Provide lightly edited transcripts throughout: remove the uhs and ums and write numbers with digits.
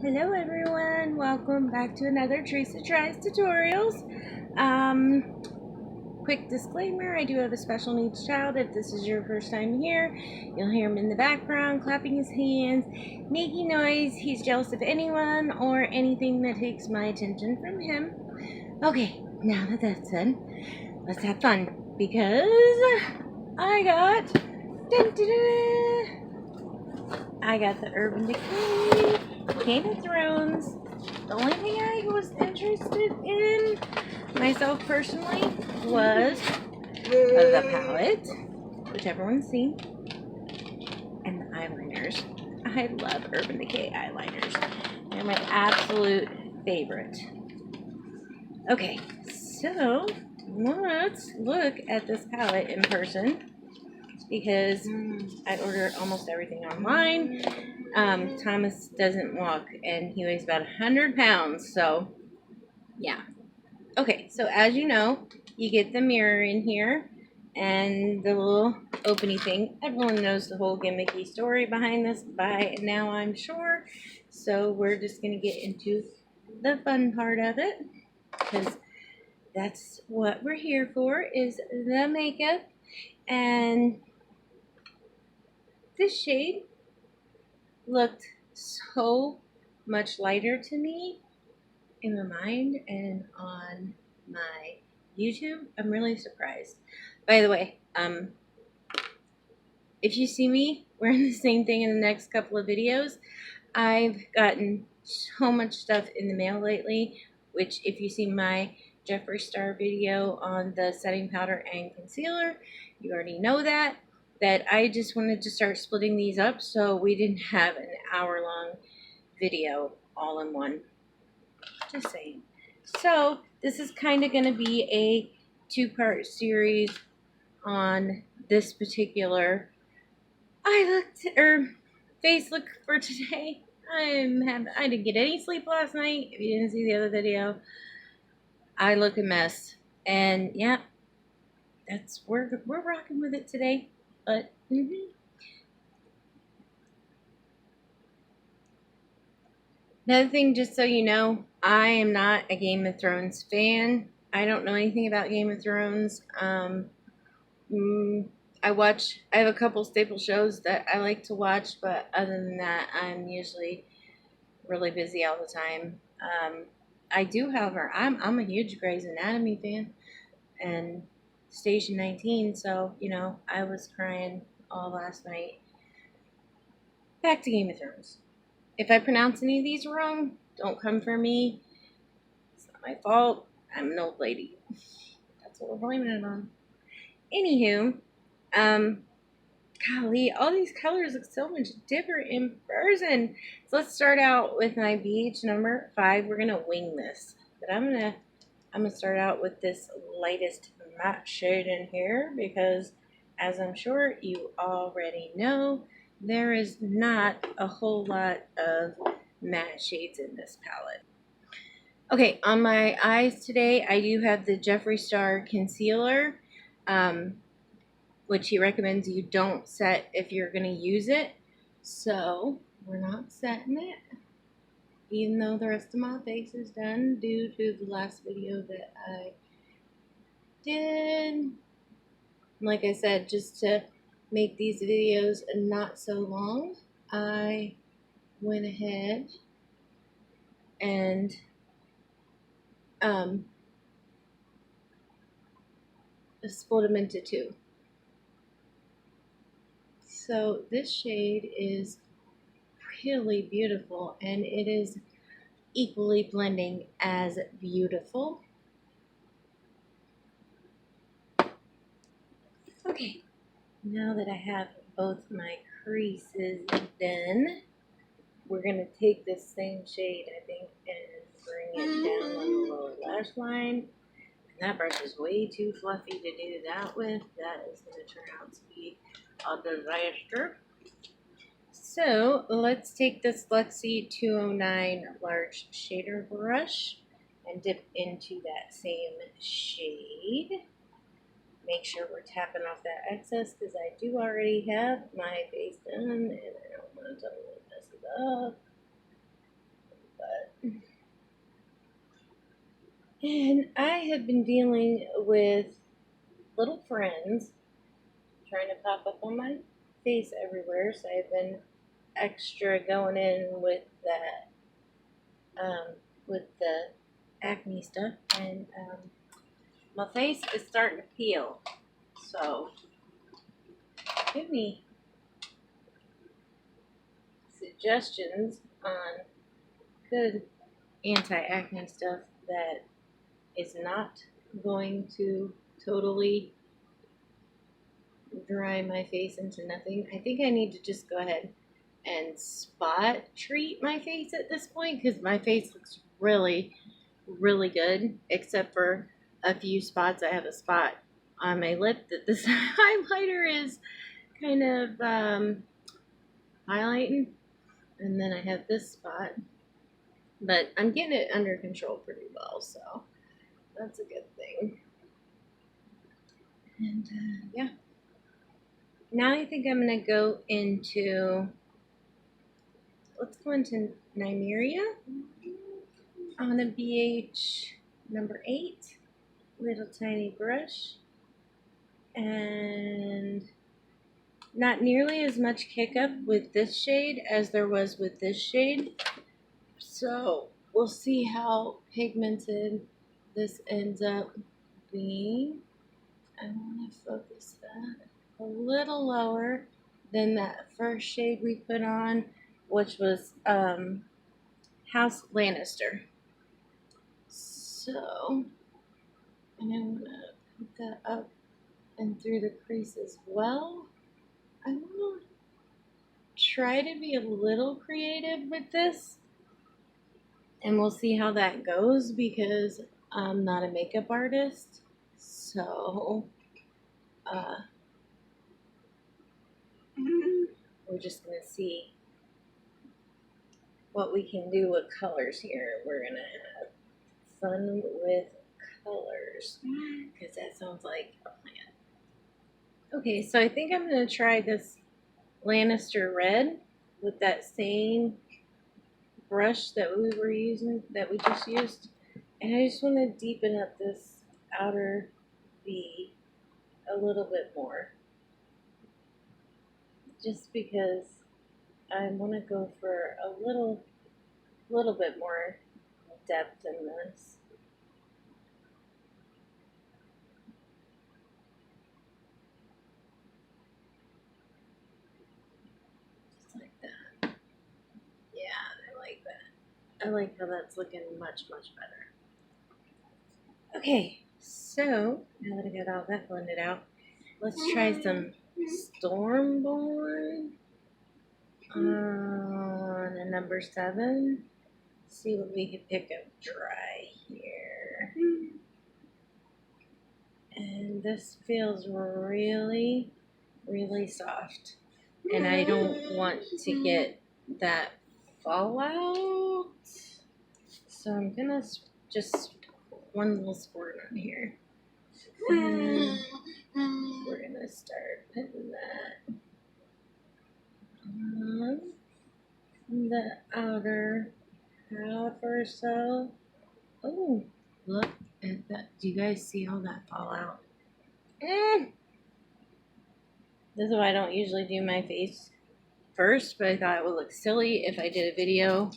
Hello everyone, welcome back to another Teresa Tries Tutorials. Quick disclaimer, I do have a special needs child. If this is your first time here, you'll hear him in the background, clapping his hands, making noise. He's jealous of anyone or anything that takes my attention from him. Okay, now that that's said, let's have fun because I got the Urban Decay Game of Thrones. The only thing I was interested in myself personally was the palette, which everyone's seen, and the eyeliners. I love Urban Decay eyeliners. They're my absolute favorite. Okay, so let's look at this palette in person because I order almost everything online. Thomas doesn't walk and he weighs about 100 pounds, so yeah. Okay, so as you know, you get the mirror in here and the little opening thing. Everyone knows the whole gimmicky story behind this by now, I'm sure. So we're just going to get into the fun part of it because that's what we're here for, is the makeup. And this shade looked so much lighter to me in my mind and on my YouTube. I'm really surprised. By the way, if you see me wearing the same thing in the next couple of videos, I've gotten so much stuff in the mail lately, which if you see my Jeffree Star video on the setting powder and concealer, you already know that I just wanted to start splitting these up so we didn't have an hour-long video all in one. Just saying. So this is kind of going to be a two-part series on this particular face look for today. I didn't get any sleep last night. If you didn't see the other video, I look a mess. And yeah, we're rocking with it today. But another thing, just so you know, I am not a Game of Thrones fan. I don't know anything about Game of Thrones. I have a couple staple shows that I like to watch, but other than that, I'm usually really busy all the time. I do, however, I'm a huge Grey's Anatomy fan and Station 19, so, you know, I was crying all last night. Back to Game of Thrones. If I pronounce any of these wrong, don't come for me. It's not my fault. I'm an old lady. That's what we're blaming it on. Anywho, golly, all these colors look so much different in person. So let's start out with my BH number 5. We're gonna wing this, but I'm gonna start out with this lightest matte shade in here because, as I'm sure you already know, there is not a whole lot of matte shades in this palette. Okay, on my eyes today, I do have the Jeffree Star concealer, which he recommends you don't set if you're going to use it. So we're not setting it, even though the rest of my face is done due to the last video that I did. Like I said, just to make these videos not so long, I went ahead and split them into two. So this shade is really beautiful, and it is equally blending as beautiful. Okay, now that I have both my creases done, we're going to take this same shade, I think, and bring it down on the lower lash line. And that brush is way too fluffy to do that with. That is going to turn out to be a disaster. So let's take this Luxie 209 large shader brush and dip into that same shade. Make sure we're tapping off that excess because I do already have my face done and I don't want to totally mess it up. And I have been dealing with little friends trying to pop up on my face everywhere, so I've been extra going in with the acne stuff, and my face is starting to peel. So give me suggestions on good anti-acne stuff that is not going to totally dry my face into nothing. I think I need to just go ahead and spot treat my face at this point, because my face looks really, really good, except for a few spots. I have a spot on my lip that this highlighter is kind of highlighting, and then I have this spot, but I'm getting it under control pretty well, so that's a good thing. And yeah, now I think I'm gonna go into, let's go into Nymeria on a BH number 8, little tiny brush, and not nearly as much kick up with this shade as there was with this shade. So we'll see how pigmented this ends up being. I want to focus that a little lower than that first shade we put on, which was House Lannister. So, and I want to put that up and through the crease as well. I want to try to be a little creative with this, and we'll see how that goes, because I'm not a makeup artist. So we're just going to see what we can do with colors here. We're going to have fun with colors, because that sounds like a plan. Okay, so I think I'm going to try this Lannister red with that same brush that we were using, that we just used. And I just want to deepen up this outer V a little bit more, just because I want to go for a little bit more depth in this. Just like that. Yeah, I like that. I like how that's looking much, much better. Okay, so now that I got all that blended out, let's try some Stormborn on a number 7. See what we can pick up dry here. And this feels really, really soft. And I don't want to get that fallout. So I'm gonna just one little squirt on here. And we're gonna start putting that on the outer half or so. Oh, look at that. Do you guys see all that fallout? This is why I don't usually do my face first, but I thought it would look silly if I did a video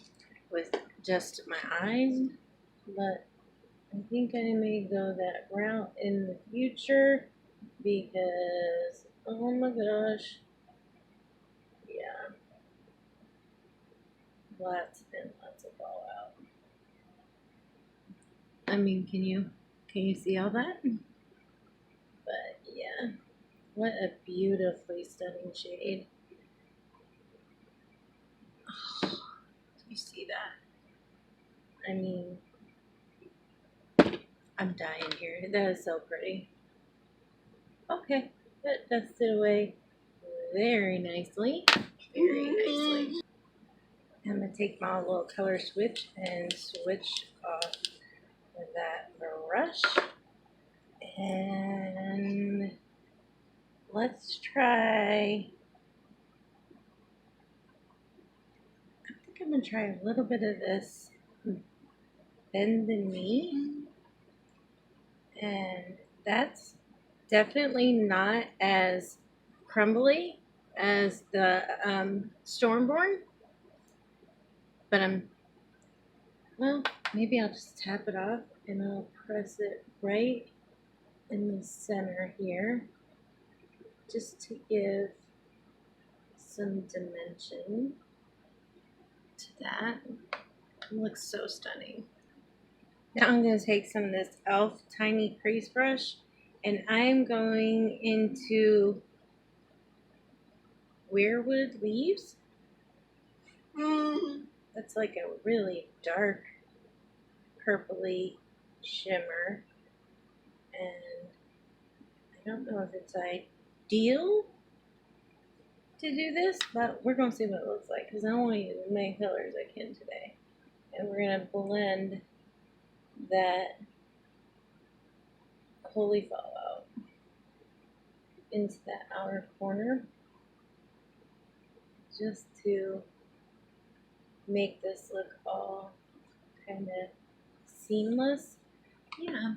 with just my eyes. But I think I may go that route in the future, because, oh my gosh, yeah, lots and lots of fallout. I mean, can you see all that? But yeah, what a beautifully stunning shade. Oh, do you see that? I mean, I'm dying here. That is so pretty. Okay, that dusted away very nicely. Very nicely. I'm going to take my little color switch and switch off that brush. And let's try, I think I'm going to try a little bit of this Bend the Knee And that's definitely not as crumbly as the Stormborn. But well, maybe I'll just tap it off and I'll press it right in the center here just to give some dimension to that. It looks so stunning. Now I'm going to take some of this e.l.f. tiny crease brush and I'm going into Weirwood Leaves. That's like a really dark purpley shimmer, and I don't know if it's ideal to do this, but we're going to see what it looks like because I want to use as many colors as I can today. And we're going to blend that holy fallout into that outer corner just to make this look all kind of seamless. Yeah.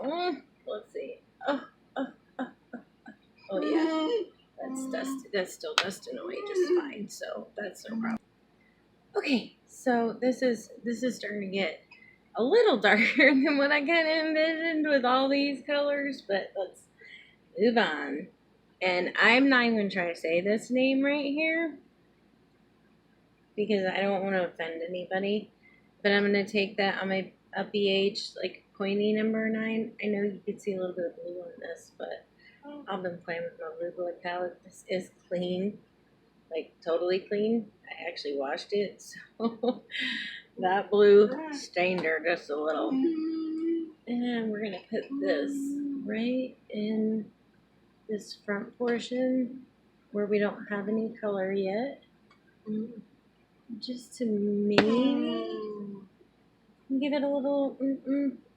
Oh, let's see. Oh yeah. That's dust. That's still dusting away just fine. So that's no problem. Okay, so this is starting to get a little darker than what I kind of envisioned with all these colors, but let's move on. And I'm not even trying to say this name right here because I don't want to offend anybody. But I'm going to take that on my BH, like pointy number 9. I know you can see a little bit of blue on this, but I've been playing with my blue bullet palette. This is clean, like totally clean. I actually washed it, so that blue stained her just a little. And we're going to put this right in this front portion where we don't have any color yet. Just to maybe give it a little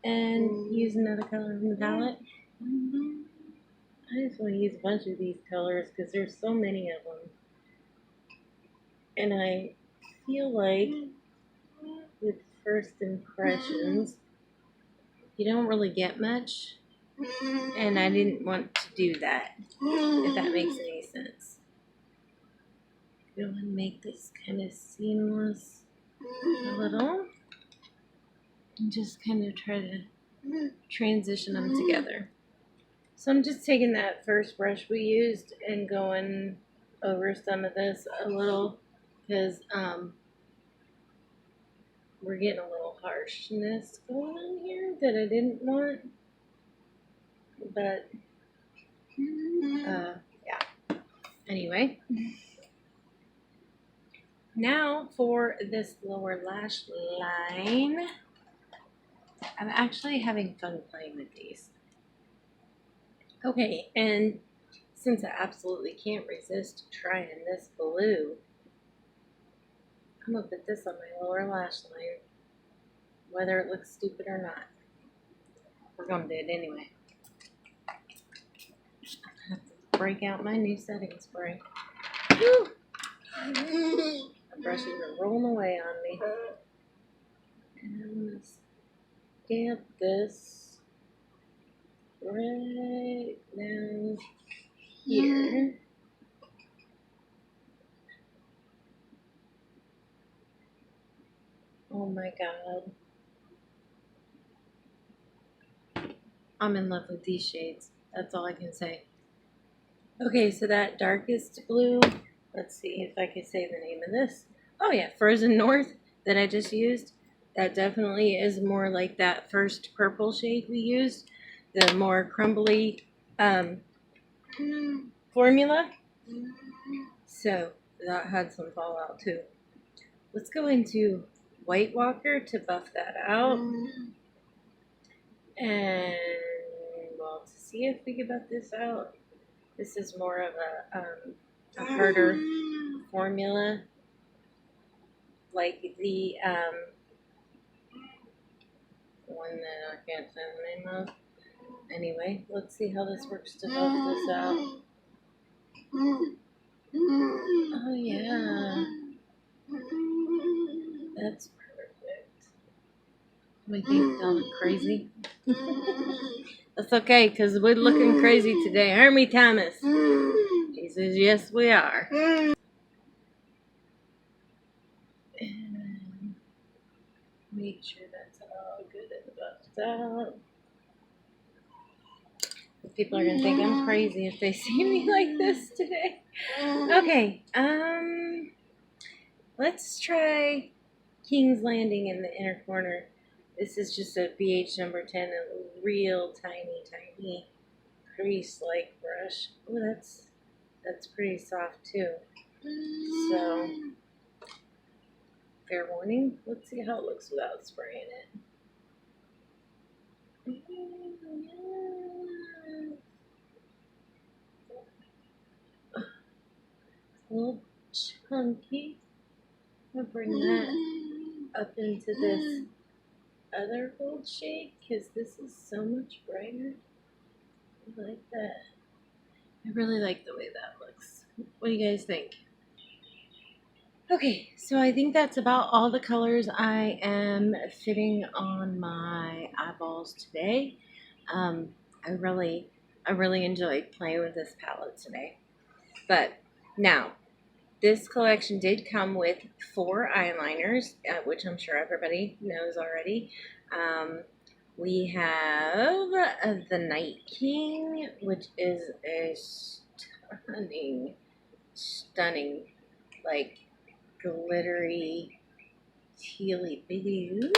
and use another color in the palette. I just want to use a bunch of these colors because there's so many of them. And I feel like with first impressions, you don't really get much. And I didn't want to do that, if that makes any sense. I want to make this kind of seamless a little. And just kind of try to transition them together. So I'm just taking that first brush we used and going over some of this a little because we're getting a little harshness going on here that I didn't want. But yeah. Anyway. Now for this lower lash line. I'm actually having fun playing with these. Okay, and since I absolutely can't resist trying this blue, I'm going to put this on my lower lash line, whether it looks stupid or not. We're going to do it anyway. I have to break out my new setting spray. Woo! The brushes are rolling away on me. And I'm going to stamp this right down here. Oh my god. I'm in love with these shades. That's all I can say. Okay, so that darkest blue, let's see if I can say the name of this. Oh yeah, Frozen North that I just used. That definitely is more like that first purple shade we used. The more crumbly formula. So that had some fallout too. Let's go into White Walker to buff that out. And well, to see if we can buff this out. This is more of a harder formula, like the one that I can't say the name of. Anyway, let's see how this works to buff this out. Oh yeah, that's perfect. We think don't look crazy. That's okay, because we're looking crazy today, aren't we, Thomas? He says, yes, we are. And make sure that's all good and buffed out. People are going to think I'm crazy if they see me like this today. Okay, let's try King's Landing in the inner corner. This is just a BH number 10, a real tiny crease-like brush. Oh, that's pretty soft too. So, fair warning. Let's see how it looks without spraying it. A little chunky. I'm gonna bring that up into this other gold shade because this is so much brighter. I like that. I really like the way that looks. What do you guys think? Okay, so I think that's about all the colors I am fitting on my eyeballs today. I really enjoyed playing with this palette today. But now, this collection did come with 4 eyeliners, which I'm sure everybody knows already. We have the Night King, which is a stunning, like, glittery, tealy blue.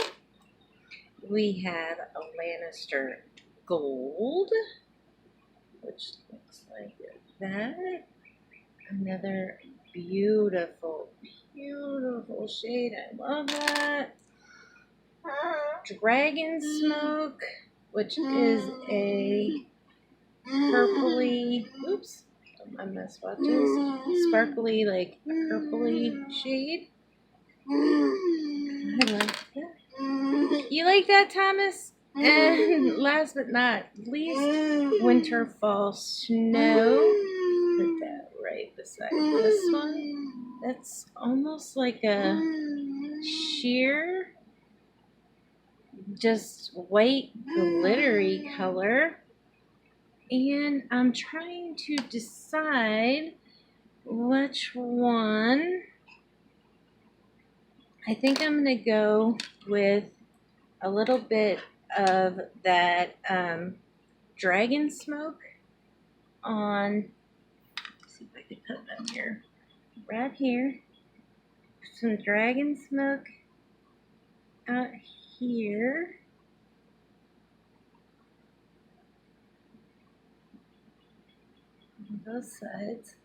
We have a Lannister Gold, which looks like that. Another beautiful shade. I love that. Dragon Smoke, which is a purpley, oops, don't mind my swatches, sparkly, like purpley shade. I like that. You like that, Thomas? And last but not least, Winter Fall Snow. Put that right beside this one. That's almost like a sheer, just white glittery color. And I'm trying to decide which one. I think I'm going to go with a little bit of that Dragon Smoke on, let's see if I can put that here, right here. Some Dragon Smoke out here. On both sides.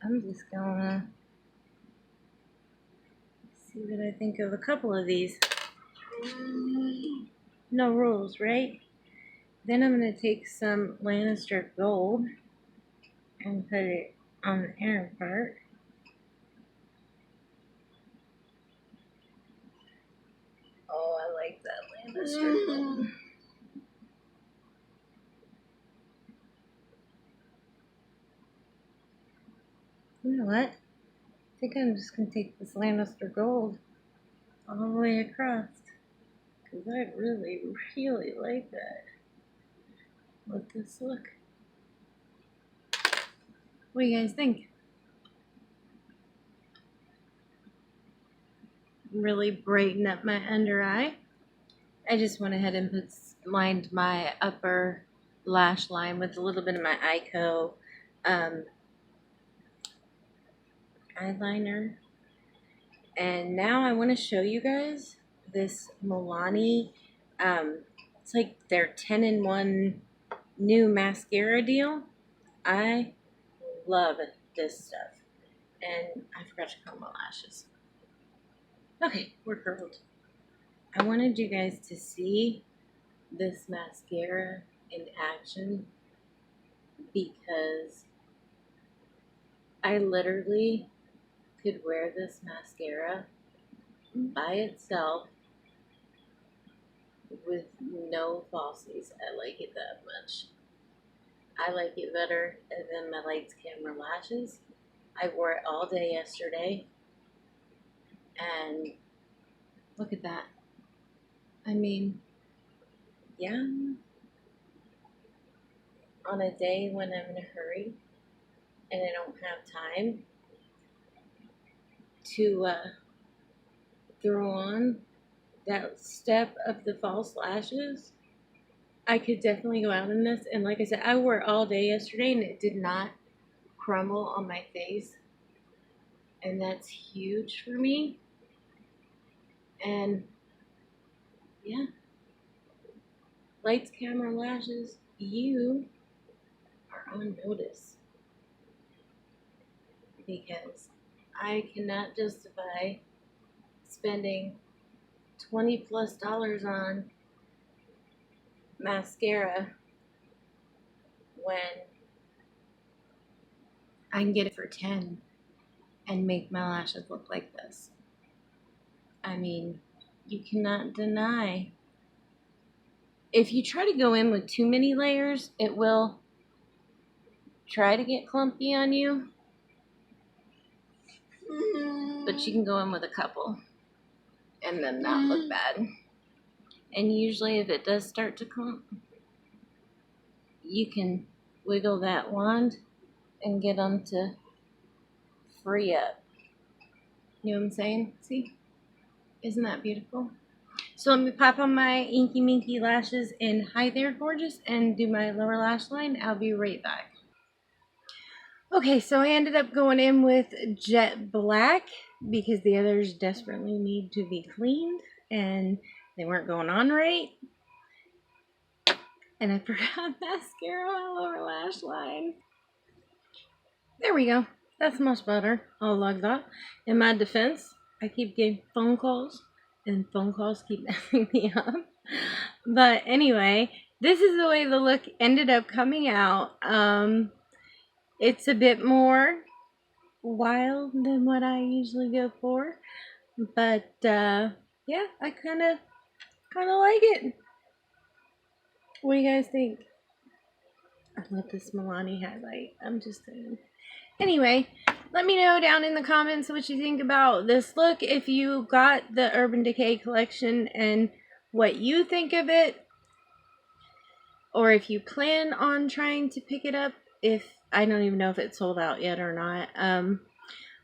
I'm just gonna see what I think of a couple of these. No rules, right? Then I'm going to take some Lannister Gold and put it on the inner part. Oh, I like that Lannister Gold. You know what? I think I'm just going to take this Lannister Gold all the way across. Because I really like that. Let this look. What do you guys think? Really brighten up my under eye. I just went ahead and lined my upper lash line with a little bit of my Ico eyeliner. And now I want to show you guys this Milani. It's like their 10-in-1 new mascara deal. I love this stuff. And I forgot to comb my lashes. Okay, we're curled. I wanted you guys to see this mascara in action because I literally could wear this mascara by itself with no falsies. I like it that much. I like it better than my Lights Camera lashes. I wore it all day yesterday and Look at that. I mean, yeah. On a day when I'm in a hurry and I don't have time to throw on that step of the false lashes, I could definitely go out in this. And like I said, I wore it all day yesterday and it did not crumble on my face. And that's huge for me. And yeah, lights, camera, lashes, you are on notice. Because I cannot justify spending $20+ on mascara when I can get it for 10 and make my lashes look like this. I mean, you cannot deny. If you try to go in with too many layers, it will try to get clumpy on you. But you can go in with a couple and then not look bad. And usually if it does start to clump, you can wiggle that wand and get them to free up. You know what I'm saying? See? Isn't that beautiful? So let me pop on my Inky Minky lashes in Hi There Gorgeous and do my lower lash line. I'll be right back. Okay, so I ended up going in with Jet Black because the others desperately need to be cleaned and they weren't going on right. And I forgot mascara on my lower lash line. There we go. That's much better. All like that. In my defense, I keep getting phone calls, and phone calls keep messing me up. But anyway, this is the way the look ended up coming out. It's a bit more wild than what I usually go for, but yeah, I kind of like it. What do you guys think? I love this Milani highlight. I'm just saying. Anyway, let me know down in the comments what you think about this look. If you got the Urban Decay collection and what you think of it. Or if you plan on trying to pick it up. If I don't even know if it's sold out yet or not.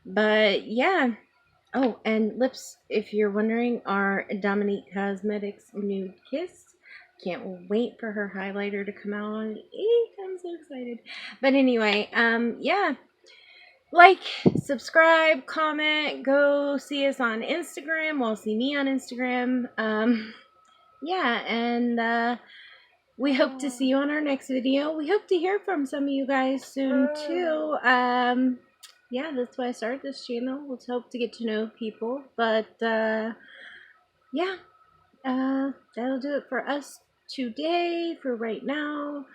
But yeah. Oh, and lips, if you're wondering, are Dominique Cosmetics Nude Kiss. Can't wait for her highlighter to come out. I'm so excited. But anyway, yeah. Like, subscribe, comment, go see us on Instagram. Well, see me on Instagram. Yeah, and we hope to see you on our next video. We hope to hear from some of you guys soon, too. Yeah, that's why I started this channel. Let's hope to get to know people. But, yeah, that'll do it for us today, for right now.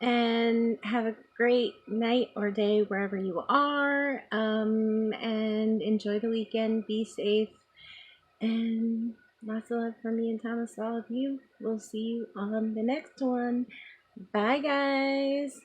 And have a great night or day wherever you are. And enjoy the weekend. Be safe. And lots of love from me and Thomas, all of you. We'll see you on the next one. Bye, guys.